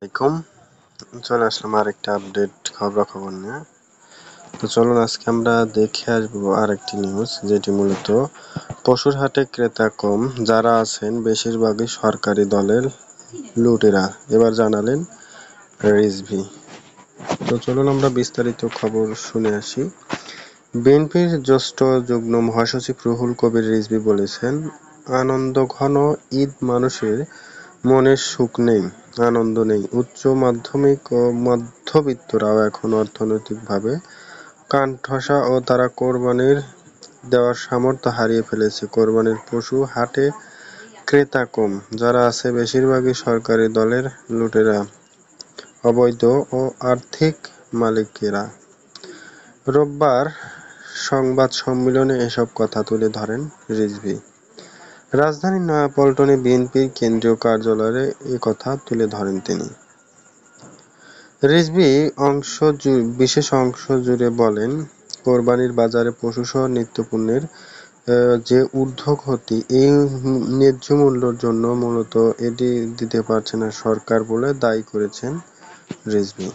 আলাইকুম। চলে আসলাম আরেকটা আপডেট খবরাখবর নিয়ে। তো চলুন আজকে আমরা দেখে আসবো আরেকটি নিউজ, যেটি মূলত পশুর হাটে ক্রেতা কম, যারা আছেন বেশিরভাগই সরকারি দলের লুটেরা, এবার জানালেন রিজভী। তো চলুন আমরা বিস্তারিত খবর শুনে আসি। বিএনপির জ্যেষ্ঠ যুগ্ম মহাসচিব রুহুল কবির রিজভী বলেছেন, আনন্দঘন ঈদ, মানুষের মনে সুখ নেই, আনন্দ নেই। উচ্চ মাধ্যমিক ও মধ্যবিত্তরাও এখন অর্থনৈতিকভাবে কাঠঠসা ও তারা কোরবানির দেওয়ার সামর্থ্য হারিয়ে ফেলেছে। কোরবানির পশু হাটে ক্রেতা কম, যারা আছে বেশিরভাগই সরকারি দলের লুটেরা, অবৈধ ও আর্থিক মালিকেরা। রোববার সংবাদ সম্মেলনে এসব কথা তুলে ধরেন রিজভী। রাজধানীর নয়াপল্টনে বিএনপির কেন্দ্রীয় কার্যালয়ে এ কথা তুলে ধরেন তিনি। রিজভী বিশেষ অংশ জুড়ে বলেন, কোরবানির বাজারে পশুসহ নিত্যপণ্যের যে ঊর্ধ্বগতি, এই ন্যায্য মূল্যের জন্য মূলত এটি দিতে পারছে না সরকার বলে দায়ী করেছেন রিজভী।